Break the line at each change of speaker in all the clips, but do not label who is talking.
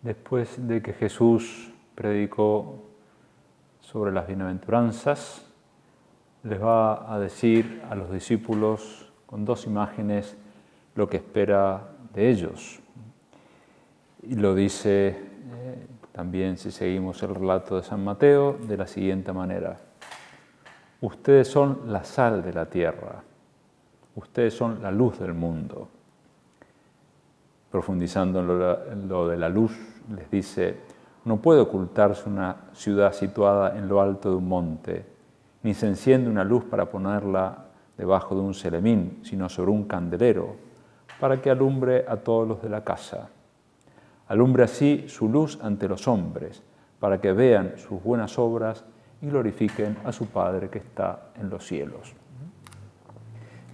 Después de que Jesús predicó sobre las bienaventuranzas, les va a decir a los discípulos con dos imágenes lo que espera de ellos. Y lo dice también, si seguimos el relato de San Mateo, de la siguiente manera: ustedes son la sal de la tierra, ustedes son la luz del mundo. Profundizando en lo de la luz, les dice: no puede ocultarse una ciudad situada en lo alto de un monte, ni se enciende una luz para ponerla debajo de un celemín, sino sobre un candelero, para que alumbre a todos los de la casa. Alumbre así su luz ante los hombres, para que vean sus buenas obras y glorifiquen a su Padre que está en los cielos.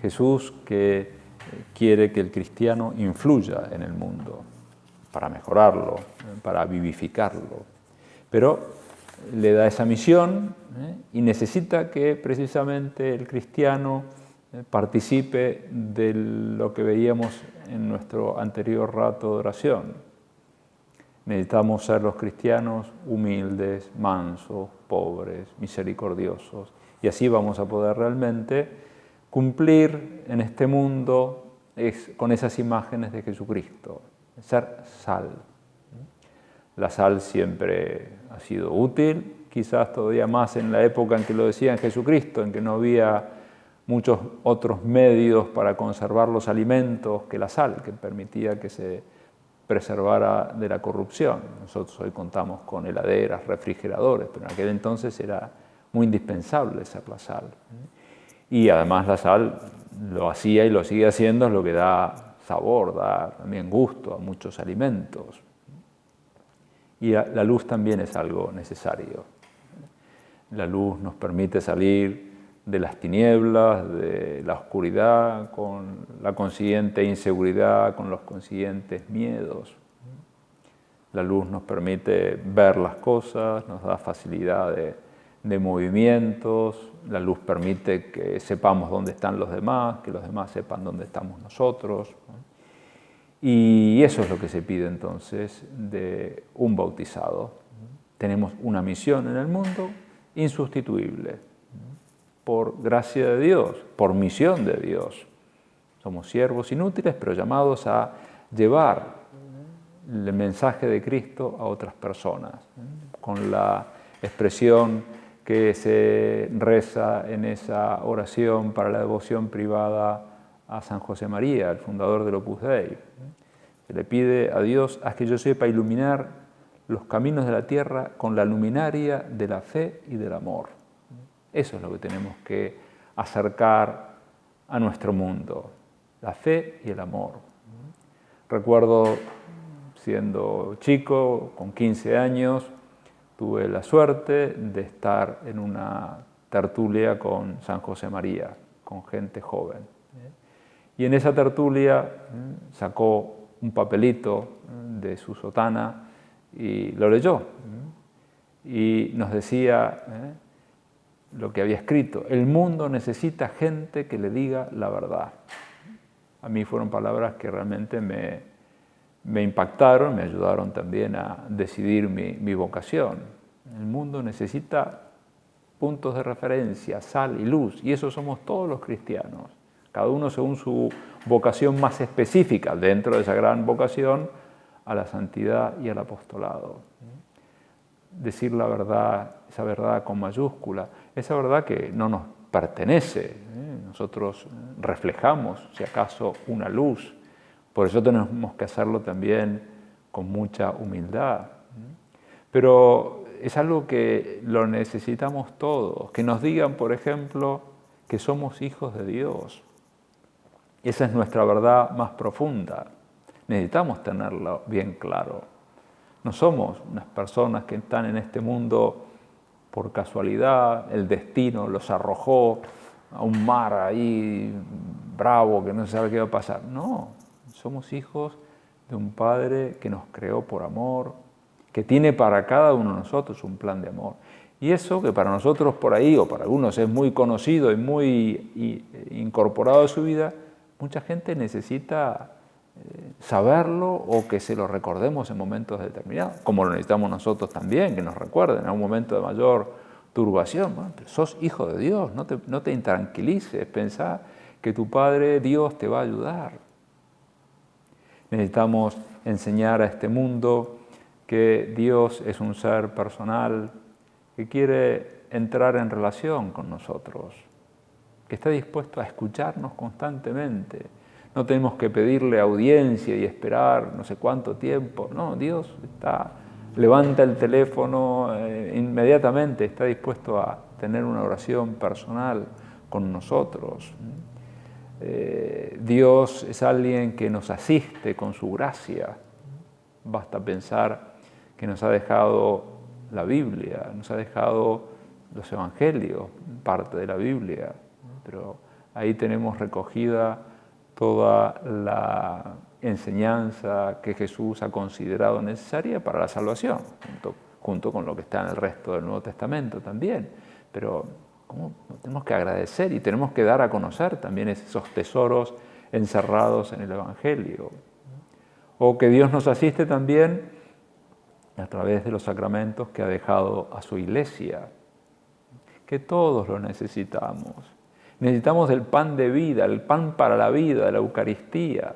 Jesús que quiere que el cristiano influya en el mundo para mejorarlo, para vivificarlo, pero le da esa misión y necesita que precisamente el cristiano participe de lo que veíamos en nuestro anterior rato de oración. Necesitamos ser los cristianos humildes, mansos, pobres, misericordiosos, y así vamos a poder realmente cumplir en este mundo con esas imágenes de Jesucristo, ser sal. La sal siempre ha sido útil, quizás todavía más en la época en que lo decía en Jesucristo, en que no había muchos otros medios para conservar los alimentos que la sal, que permitía que se preservara de la corrupción. Nosotros hoy contamos con heladeras, refrigeradores, pero en aquel entonces era muy indispensable ser la sal. Y además la sal lo hacía y lo sigue haciendo, es lo que da sabor, da también gusto a muchos alimentos. Y la luz también es algo necesario. La luz nos permite salir de las tinieblas, de la oscuridad, con la consiguiente inseguridad, con los consiguientes miedos. La luz nos permite ver las cosas, nos da facilidad de movimientos, la luz permite que sepamos dónde están los demás, que los demás sepan dónde estamos nosotros. Y eso es lo que se pide entonces de un bautizado. Tenemos una misión en el mundo insustituible, por gracia de Dios, por misión de Dios. Somos siervos inútiles, pero llamados a llevar el mensaje de Cristo a otras personas, con la expresión que se reza en esa oración para la devoción privada a San José María, el fundador del Opus Dei. Se le pide a Dios: haz que yo sepa iluminar los caminos de la tierra con la luminaria de la fe y del amor. Eso es lo que tenemos que acercar a nuestro mundo, la fe y el amor. Recuerdo, siendo chico, con 15 años, tuve la suerte de estar en una tertulia con San José María, con gente joven. Y en esa tertulia sacó un papelito de su sotana y lo leyó. Y nos decía lo que había escrito: el mundo necesita gente que le diga la verdad. A mí fueron palabras que realmente me impactaron, me ayudaron también a decidir mi vocación. El mundo necesita puntos de referencia, sal y luz, y eso somos todos los cristianos, cada uno según su vocación más específica, dentro de esa gran vocación a la santidad y al apostolado. Decir la verdad, esa verdad con mayúscula, esa verdad que no nos pertenece. Nosotros reflejamos, si acaso, una luz. Por eso tenemos que hacerlo también con mucha humildad. Pero es algo que lo necesitamos todos, que nos digan, por ejemplo, que somos hijos de Dios. Esa es nuestra verdad más profunda. Necesitamos tenerlo bien claro. No somos unas personas que están en este mundo por casualidad, el destino los arrojó a un mar ahí bravo que no se sabe qué va a pasar. No, somos hijos de un Padre que nos creó por amor, que tiene para cada uno de nosotros un plan de amor. Y eso que para nosotros por ahí, o para algunos es muy conocido y muy incorporado a su vida, mucha gente necesita saberlo o que se lo recordemos en momentos determinados, como lo necesitamos nosotros también, que nos recuerden en un momento de mayor turbación. Bueno, pero sos hijo de Dios, no te intranquilices, pensá que tu Padre Dios te va a ayudar. Necesitamos enseñar a este mundo que Dios es un ser personal que quiere entrar en relación con nosotros, que está dispuesto a escucharnos constantemente. No tenemos que pedirle audiencia y esperar no sé cuánto tiempo. No, Dios levanta el teléfono inmediatamente, está dispuesto a tener una oración personal con nosotros. Dios es alguien que nos asiste con su gracia. Basta pensar que nos ha dejado la Biblia, nos ha dejado los Evangelios, parte de la Biblia, pero ahí tenemos recogida toda la enseñanza que Jesús ha considerado necesaria para la salvación, junto con lo que está en el resto del Nuevo Testamento también. Pero tenemos que agradecer y tenemos que dar a conocer también esos tesoros encerrados en el Evangelio. O que Dios nos asiste también a través de los sacramentos que ha dejado a su Iglesia, que todos lo necesitamos. Necesitamos el pan de vida, el pan para la vida, la Eucaristía,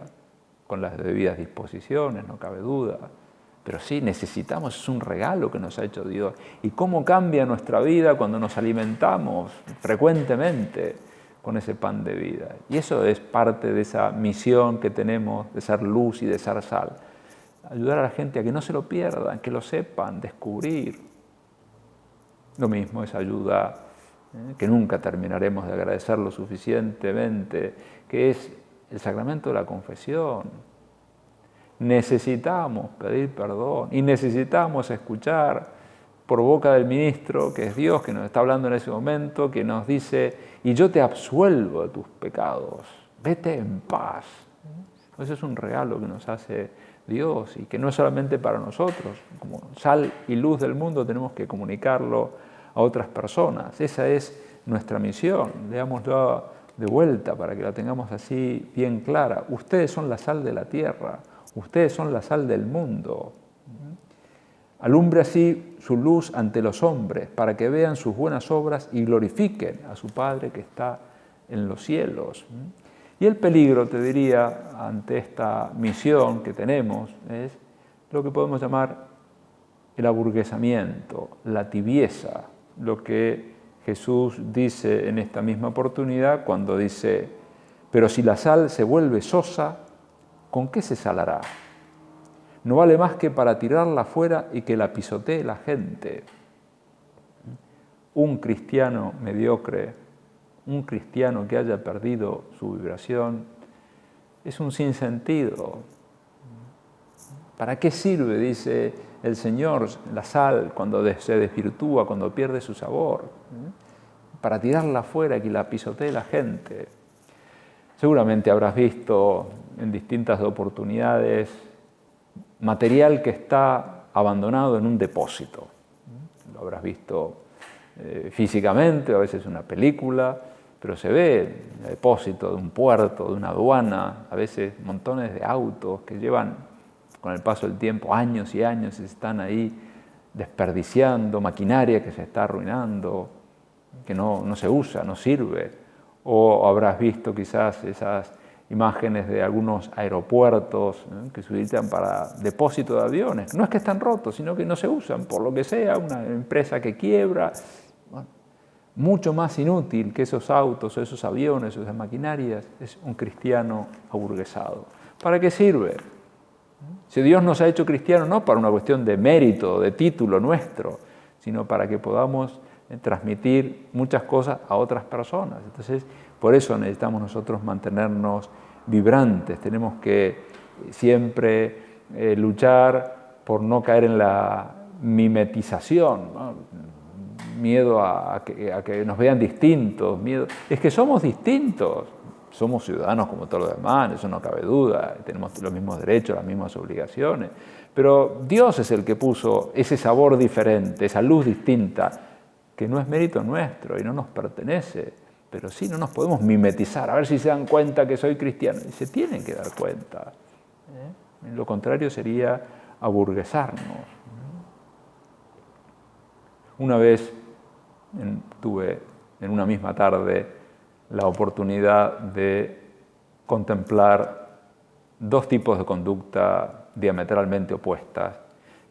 con las debidas disposiciones, no cabe duda. Pero sí, necesitamos, es un regalo que nos ha hecho Dios. ¿Y cómo cambia nuestra vida cuando nos alimentamos frecuentemente con ese pan de vida? Y eso es parte de esa misión que tenemos de ser luz y de ser sal. Ayudar a la gente a que no se lo pierdan, que lo sepan, descubrir. Lo mismo es ayuda que nunca terminaremos de agradecer lo suficientemente, que es el sacramento de la confesión. Necesitamos pedir perdón y necesitamos escuchar por boca del ministro, que es Dios, que nos está hablando en ese momento, que nos dice, y yo te absuelvo de tus pecados, vete en paz. Eso es un regalo que nos hace Dios y que no es solamente para nosotros, como sal y luz del mundo tenemos que comunicarlo a otras personas. Esa es nuestra misión, leámoslo de vuelta para que la tengamos así bien clara. Ustedes son la sal de la tierra, ustedes son la sal del mundo. Alumbre así su luz ante los hombres, para que vean sus buenas obras y glorifiquen a su Padre que está en los cielos. Y el peligro, te diría, ante esta misión que tenemos, es lo que podemos llamar el aburguesamiento, la tibieza, lo que Jesús dice en esta misma oportunidad cuando dice, pero si la sal se vuelve sosa, ¿con qué se salará? No vale más que para tirarla fuera y que la pisotee la gente. Un cristiano mediocre, un cristiano que haya perdido su vibración, es un sinsentido. ¿Para qué sirve, dice el Señor, la sal cuando se desvirtúa, cuando pierde su sabor? Para tirarla fuera y que la pisotee la gente. Seguramente habrás visto en distintas oportunidades material que está abandonado en un depósito. Lo habrás visto físicamente, a veces una película, pero se ve el depósito de un puerto, de una aduana, a veces montones de autos que llevan con el paso del tiempo años y años y están ahí desperdiciando, maquinaria que se está arruinando, que no se usa, no sirve. O habrás visto quizás esas imágenes de algunos aeropuertos que se utilizan para depósito de aviones. No es que están rotos, sino que no se usan, por lo que sea, una empresa que quiebra. Bueno, mucho más inútil que esos autos, o esos aviones, o esas maquinarias, es un cristiano aburguesado. ¿Para qué sirve? Si Dios nos ha hecho cristianos no para una cuestión de mérito, de título nuestro, sino para que podamos transmitir muchas cosas a otras personas. Entonces, por eso necesitamos nosotros mantenernos vibrantes, tenemos que siempre luchar por no caer en la mimetización, ¿no? Miedo a que nos vean distintos, miedo. Es que somos distintos, somos ciudadanos como todos los demás, eso no cabe duda, tenemos los mismos derechos, las mismas obligaciones, pero Dios es el que puso ese sabor diferente, esa luz distinta, que no es mérito nuestro y no nos pertenece, pero sí no nos podemos mimetizar, a ver si se dan cuenta que soy cristiano, y se tienen que dar cuenta. Lo contrario sería aburguesarnos. Una vez tuve en una misma tarde la oportunidad de contemplar dos tipos de conducta diametralmente opuestas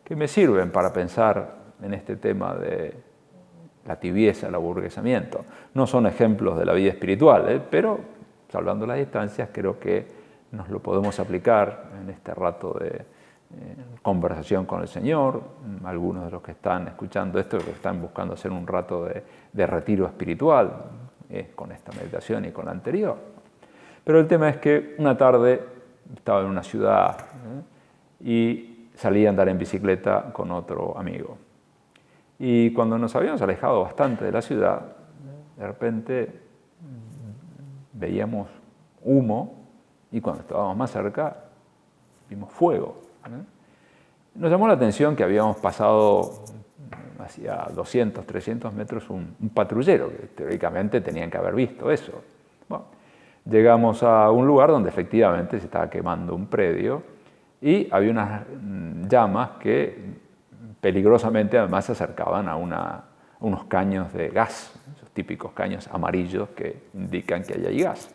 que me sirven para pensar en este tema de la tibieza, el aburguesamiento. No son ejemplos de la vida espiritual, pero salvando las distancias creo que nos lo podemos aplicar en este rato de conversación con el Señor. Algunos de los que están escuchando esto, que están buscando hacer un rato de retiro espiritual, con esta meditación y con la anterior. Pero el tema es que una tarde estaba en una ciudad y salí a andar en bicicleta con otro amigo. Y cuando nos habíamos alejado bastante de la ciudad, de repente veíamos humo y cuando estábamos más cerca vimos fuego. Nos llamó la atención que habíamos pasado hacia 200, 300 metros un patrullero, que teóricamente tenían que haber visto eso. Bueno, llegamos a un lugar donde efectivamente se estaba quemando un predio y había unas llamas que peligrosamente además se acercaban a unos caños de gas, esos típicos caños amarillos que indican que ahí hay gas.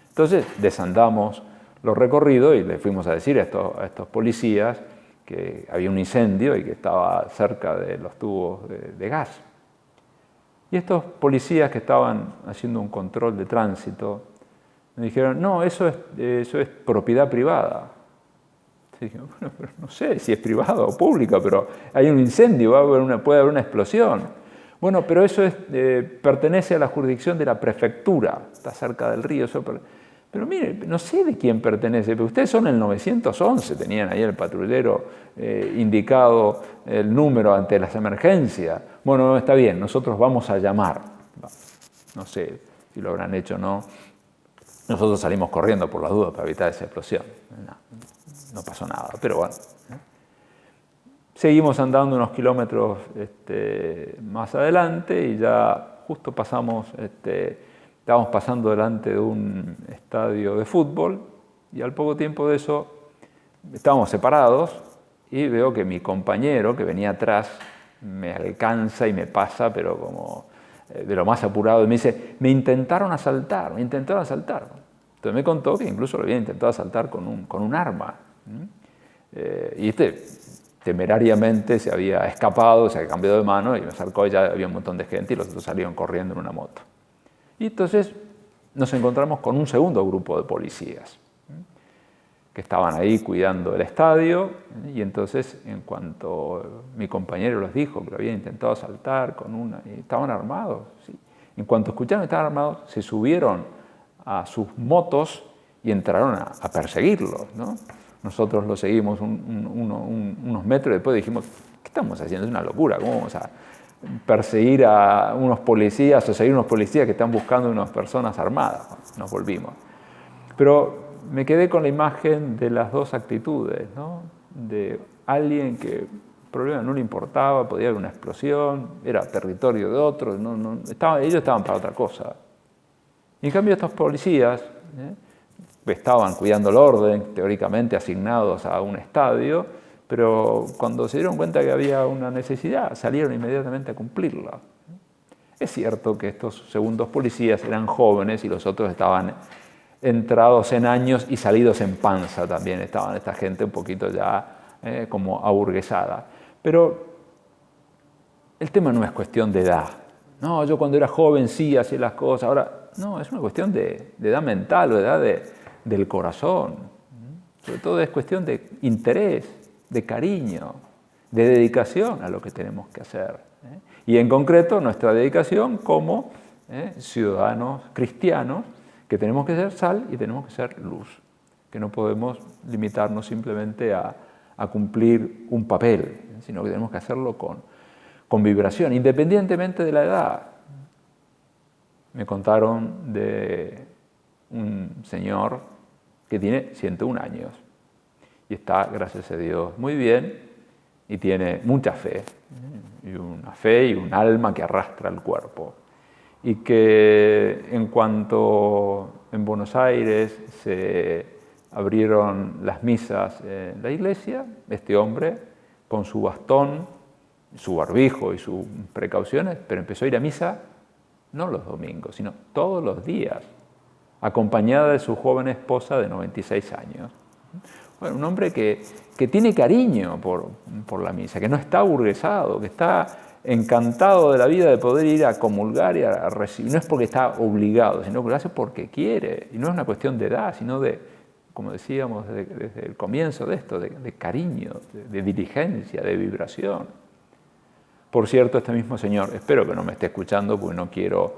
Entonces desandamos los recorridos y le fuimos a decir a estos policías que había un incendio y que estaba cerca de los tubos de gas. Y estos policías que estaban haciendo un control de tránsito me dijeron, no, eso es propiedad privada. Y dije, bueno, pero no sé si es privada o pública, pero hay un incendio, puede haber una explosión. Bueno, pero eso pertenece a la jurisdicción de la prefectura, está cerca del río. Pero mire, no sé de quién pertenece, pero ustedes son el 911, tenían ahí el patrullero indicado el número ante las emergencias. Bueno, está bien, nosotros vamos a llamar. No sé si lo habrán hecho o no. Nosotros salimos corriendo por las dudas para evitar esa explosión. No pasó nada, pero bueno. Seguimos andando unos kilómetros más adelante y ya justo estábamos pasando delante de un estadio de fútbol y al poco tiempo de eso estábamos separados y veo que mi compañero que venía atrás me alcanza y me pasa, pero como de lo más apurado, y me dice, me intentaron asaltar. Entonces me contó que incluso lo habían intentado asaltar con un arma. Y temerariamente se había escapado, se había cambiado de mano y me acercó y ya había un montón de gente y los otros salieron corriendo en una moto. Y entonces nos encontramos con un segundo grupo de policías que estaban ahí cuidando el estadio y entonces en cuanto mi compañero les dijo que lo habían intentado asaltar y estaban armados, ¿sí? En cuanto escucharon que estaban armados, se subieron a sus motos y entraron a perseguirlos, ¿no? Nosotros lo seguimos unos metros y después dijimos, ¿qué estamos haciendo? Es una locura, ¿cómo vamos a perseguir a unos policías o seguir unos policías que están buscando unas personas armadas? Nos volvimos. Pero me quedé con la imagen de las dos actitudes, ¿no? De alguien que el problema no le importaba, podía haber una explosión, era territorio de otro, ellos estaban para otra cosa. Y en cambio estos policías estaban cuidando el orden, teóricamente asignados a un estadio, pero cuando se dieron cuenta que había una necesidad, salieron inmediatamente a cumplirla. Es cierto que estos segundos policías eran jóvenes y los otros estaban entrados en años y salidos en panza también. Estaban esta gente un poquito ya como aburguesada. Pero el tema no es cuestión de edad. No, yo cuando era joven sí hacía las cosas, ahora no, es una cuestión de edad mental o de edad del corazón. Sobre todo es cuestión de interés, de cariño, de dedicación a lo que tenemos que hacer. Y en concreto nuestra dedicación como ciudadanos cristianos, que tenemos que ser sal y tenemos que ser luz, que no podemos limitarnos simplemente a cumplir un papel, sino que tenemos que hacerlo con vibración, independientemente de la edad. Me contaron de un señor que tiene 101 años y está, gracias a Dios, muy bien y tiene mucha fe, y una fe y un alma que arrastra el cuerpo. Y que en cuanto en Buenos Aires se abrieron las misas en la iglesia, este hombre con su bastón, su barbijo y sus precauciones, pero empezó a ir a misa no los domingos, sino todos los días, acompañada de su joven esposa de 96 años. Bueno, un hombre que tiene cariño por la misa, que no está aburguesado, que está encantado de la vida de poder ir a comulgar y a recibir. No es porque está obligado, sino que lo hace porque quiere. Y no es una cuestión de edad, sino de, como decíamos desde el comienzo de esto, de cariño, de diligencia, de vibración. Por cierto, este mismo señor, espero que no me esté escuchando porque no quiero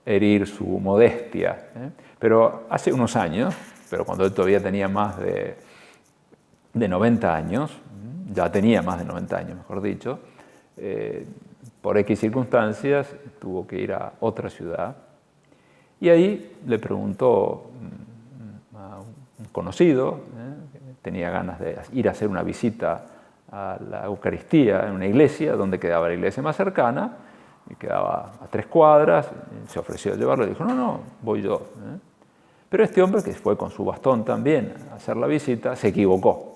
herir su modestia, pero hace unos años, pero cuando él todavía tenía más de 90 años, ya tenía más de 90 años, mejor dicho, por X circunstancias tuvo que ir a otra ciudad y ahí le preguntó a un conocido, que tenía ganas de ir a hacer una visita a la Eucaristía en una iglesia, donde quedaba la iglesia más cercana, y quedaba a 3 cuadras, se ofreció a llevarlo y dijo, no, voy yo. Pero este hombre, que fue con su bastón también a hacer la visita, se equivocó.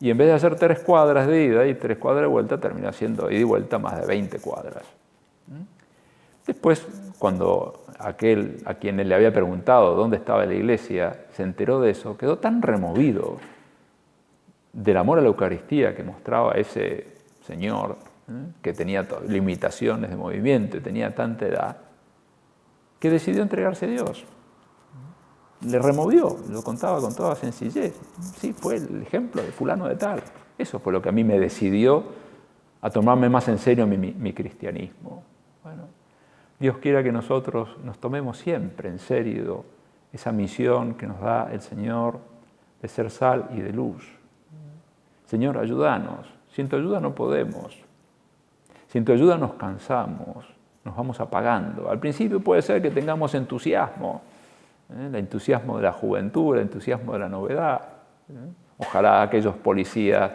Y en vez de hacer 3 cuadras de ida y 3 cuadras de vuelta, terminó haciendo ida y vuelta más de 20 cuadras. Después, cuando aquel a quien le había preguntado dónde estaba la iglesia se enteró de eso, quedó tan removido del amor a la Eucaristía que mostraba ese señor, que tenía limitaciones de movimiento y tenía tanta edad, que decidió entregarse a Dios. Le removió, lo contaba con toda sencillez. Sí, fue el ejemplo de fulano de tal. Eso fue lo que a mí me decidió a tomarme más en serio mi cristianismo. Bueno, Dios quiera que nosotros nos tomemos siempre en serio esa misión que nos da el Señor de ser sal y de luz. Señor, ayúdanos. Sin tu ayuda no podemos. Sin tu ayuda nos cansamos, nos vamos apagando. Al principio puede ser que tengamos entusiasmo, el entusiasmo de la juventud, el entusiasmo de la novedad. Ojalá aquellos policías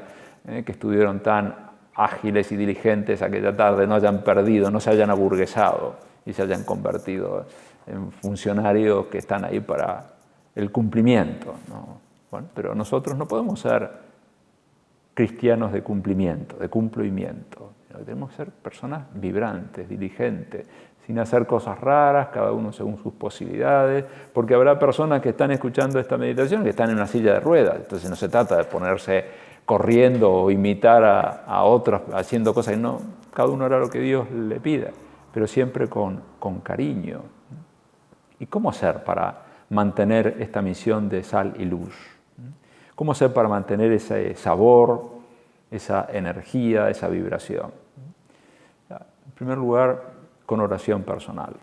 que estuvieron tan ágiles y diligentes aquella tarde no hayan perdido, no se hayan aburguesado y se hayan convertido en funcionarios que están ahí para el cumplimiento, ¿no? Bueno, pero nosotros no podemos ser cristianos de cumplimiento, de cumplimiento. Tenemos que ser personas vibrantes, diligentes, sin hacer cosas raras, cada uno según sus posibilidades, porque habrá personas que están escuchando esta meditación que están en una silla de ruedas, entonces no se trata de ponerse corriendo o imitar a otros haciendo cosas, no, cada uno hará lo que Dios le pida, pero siempre con cariño. ¿Y cómo hacer para mantener esta misión de sal y luz? ¿Cómo hacer para mantener ese sabor, esa energía, esa vibración? En primer lugar, con oración personal.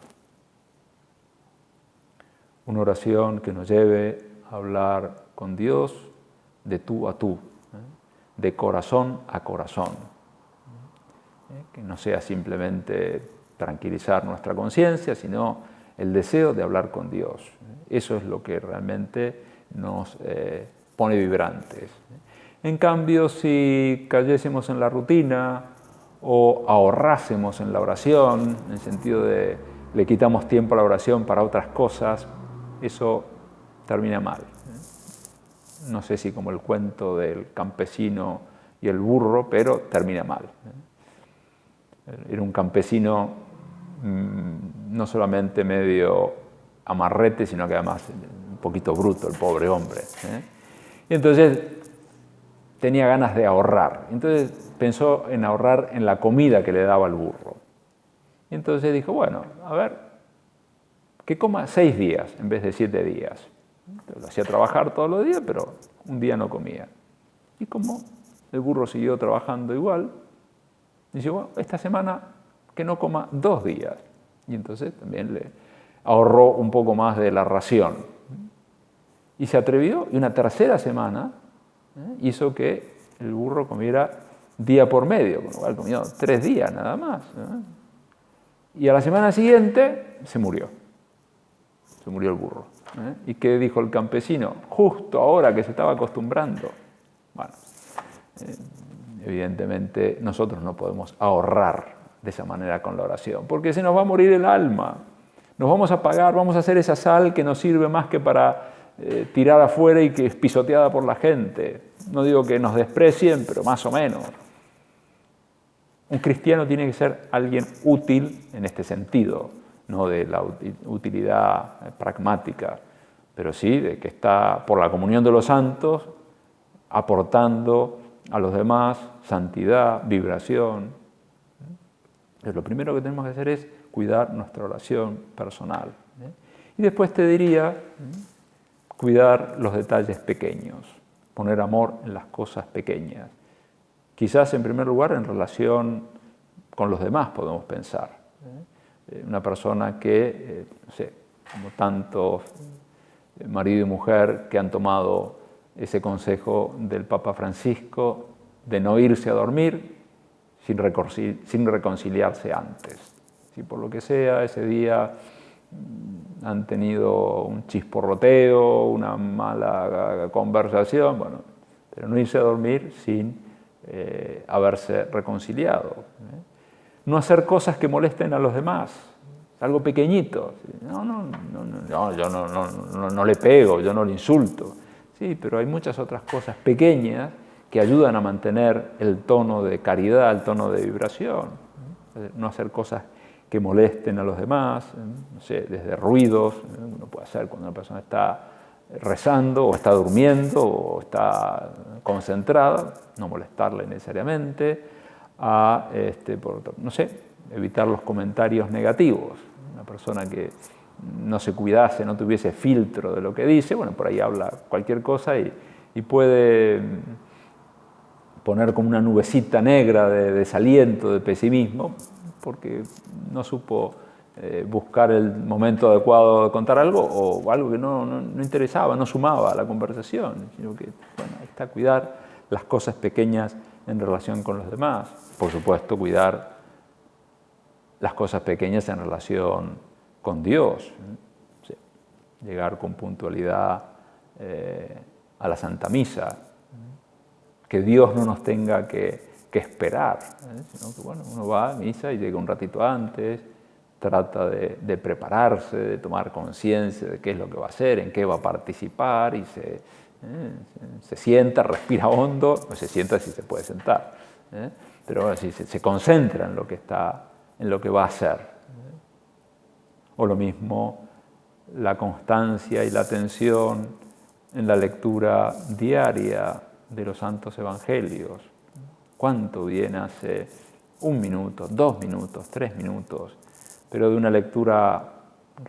Una oración que nos lleve a hablar con Dios de tú a tú, de corazón a corazón. Que no sea simplemente tranquilizar nuestra conciencia, sino el deseo de hablar con Dios. Eso es lo que realmente nos pone vibrantes. En cambio, si cayésemos en la rutina o ahorrásemos en la oración, en el sentido de le quitamos tiempo a la oración para otras cosas, eso termina mal. No sé si como el cuento del campesino y el burro, pero termina mal. Era un campesino no solamente medio amarrete, sino que además un poquito bruto, el pobre hombre. Y entonces tenía ganas de ahorrar. Entonces pensó en ahorrar en la comida que le daba al burro. Y entonces dijo, bueno, a ver, que coma 6 días en vez de 7 días. Entonces, lo hacía trabajar todos los días, pero un día no comía. Y como el burro siguió trabajando igual, dice, bueno, esta semana que no coma 2 días. Y entonces también le ahorró un poco más de la ración. Y se atrevió, y una tercera semana hizo que el burro comiera día por medio, con lo cual comió 3 días nada más. Y a la semana siguiente se murió el burro. ¿Y qué dijo el campesino? Justo ahora que se estaba acostumbrando. Bueno, evidentemente nosotros no podemos ahorrar de esa manera con la oración, porque se nos va a morir el alma. Nos vamos a apagar, vamos a hacer esa sal que nos sirve más que para tirada afuera y que es pisoteada por la gente. No digo que nos desprecien, pero más o menos. Un cristiano tiene que ser alguien útil en este sentido, no de la utilidad pragmática, pero sí de que está por la comunión de los santos aportando a los demás santidad, vibración. Entonces, lo primero que tenemos que hacer es cuidar nuestra oración personal. Y después te diría, cuidar los detalles pequeños, poner amor en las cosas pequeñas. Quizás en primer lugar en relación con los demás podemos pensar. Una persona que, no sé, como tantos marido y mujer que han tomado ese consejo del Papa Francisco de no irse a dormir sin reconciliarse antes. Si por lo que sea ese día han tenido un chisporroteo, una mala conversación, bueno, pero no irse a dormir sin haberse reconciliado. No hacer cosas que molesten a los demás, algo pequeñito. Yo no le pego, yo no le insulto. Sí, pero hay muchas otras cosas pequeñas que ayudan a mantener el tono de caridad, el tono de vibración. No hacer cosas que molesten a los demás, no sé, desde ruidos, uno puede hacer cuando una persona está rezando o está durmiendo o está concentrada, no molestarle necesariamente, no sé, evitar los comentarios negativos. Una persona que no se cuidase, no tuviese filtro de lo que dice, bueno, por ahí habla cualquier cosa y puede poner como una nubecita negra de desaliento, de pesimismo, porque no supo buscar el momento adecuado de contar algo o algo que no interesaba, no sumaba a la conversación, sino que, bueno, ahí está cuidar las cosas pequeñas en relación con los demás. Por supuesto, cuidar las cosas pequeñas en relación con Dios. Sí. Llegar con puntualidad a la Santa Misa. Que Dios no nos tenga que esperar, sino que bueno, uno va a misa y llega un ratito antes, trata de prepararse, de tomar conciencia de qué es lo que va a hacer, en qué va a participar y se sienta, respira hondo, o se sienta si se puede sentar, pero bueno, si se concentra en lo que va a hacer. O lo mismo la constancia y la atención en la lectura diaria de los santos evangelios. ¿Cuánto bien hace 1 minuto, 2 minutos, 3 minutos, pero de una lectura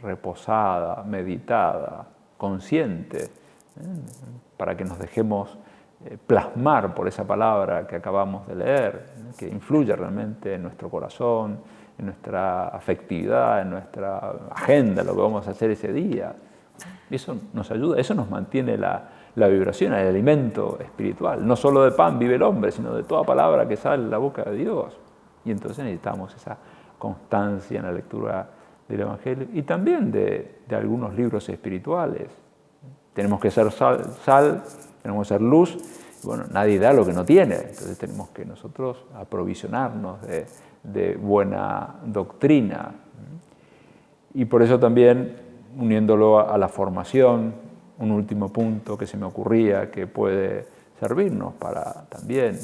reposada, meditada, consciente, para que nos dejemos plasmar por esa palabra que acabamos de leer, que influya realmente en nuestro corazón, en nuestra afectividad, en nuestra agenda, lo que vamos a hacer ese día? Eso nos ayuda, eso nos mantiene la vibración, el alimento espiritual. No solo de pan vive el hombre, sino de toda palabra que sale de la boca de Dios. Y entonces necesitamos esa constancia en la lectura del Evangelio y también de algunos libros espirituales. Tenemos que ser sal, tenemos que ser luz. Y bueno, nadie da lo que no tiene, entonces tenemos que nosotros aprovisionarnos de buena doctrina. Y por eso también, uniéndolo a la formación, un último punto que se me ocurría que puede servirnos para también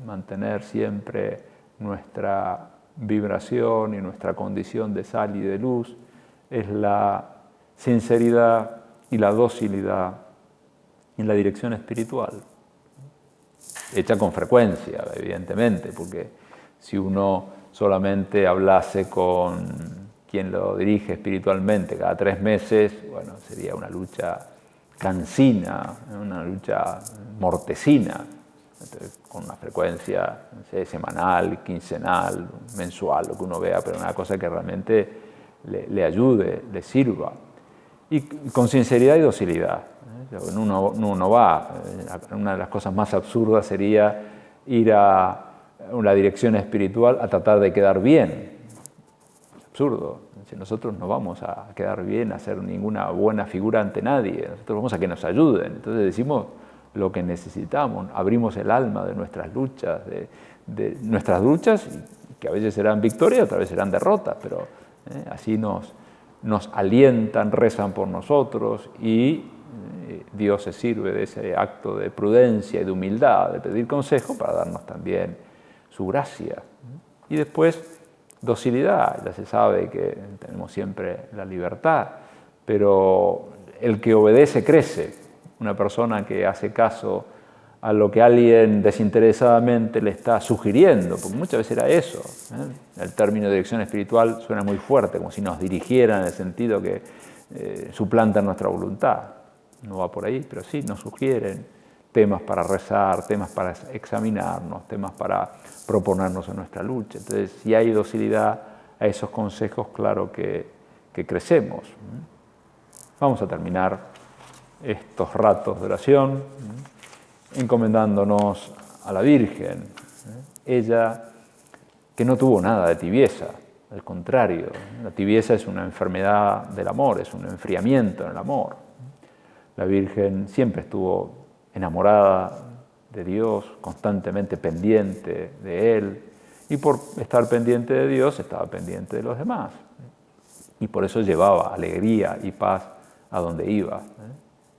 mantener siempre nuestra vibración y nuestra condición de sal y de luz, es la sinceridad y la docilidad en la dirección espiritual, hecha con frecuencia, evidentemente, porque si uno solamente hablase con quien lo dirige espiritualmente cada 3 meses, bueno, sería una lucha cansina, una lucha mortecina. Entonces, con una frecuencia, no sé, semanal, quincenal, mensual, lo que uno vea, pero una cosa que realmente le ayude, le sirva. Y con sinceridad y docilidad. Uno va, una de las cosas más absurdas sería ir a una dirección espiritual a tratar de quedar bien. Es absurdo. Nosotros no vamos a quedar bien, a hacer ninguna buena figura ante nadie. Nosotros vamos a que nos ayuden. Entonces decimos lo que necesitamos, abrimos el alma de nuestras luchas, que a veces serán victorias, otras veces serán derrotas, pero así nos alientan, rezan por nosotros y Dios se sirve de ese acto de prudencia y de humildad, de pedir consejo, para darnos también su gracia. Y después, docilidad. Ya se sabe que tenemos siempre la libertad, pero el que obedece crece. Una persona que hace caso a lo que alguien desinteresadamente le está sugiriendo, porque muchas veces era eso. El término dirección espiritual suena muy fuerte, como si nos dirigieran en el sentido que suplantan nuestra voluntad. No va por ahí, pero sí nos sugieren temas para rezar, temas para examinarnos, temas para proponernos en nuestra lucha. Entonces, si hay docilidad a esos consejos, claro que crecemos. Vamos a terminar estos ratos de oración encomendándonos a la Virgen. Ella, que no tuvo nada de tibieza, al contrario, la tibieza es una enfermedad del amor, es un enfriamiento en el amor. La Virgen siempre estuvo enamorada de Dios, constantemente pendiente de Él, y por estar pendiente de Dios estaba pendiente de los demás. Y por eso llevaba alegría y paz a donde iba.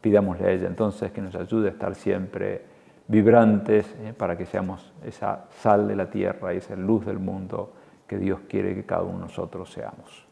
Pidámosle a ella entonces que nos ayude a estar siempre vibrantes para que seamos esa sal de la tierra y esa luz del mundo que Dios quiere que cada uno de nosotros seamos.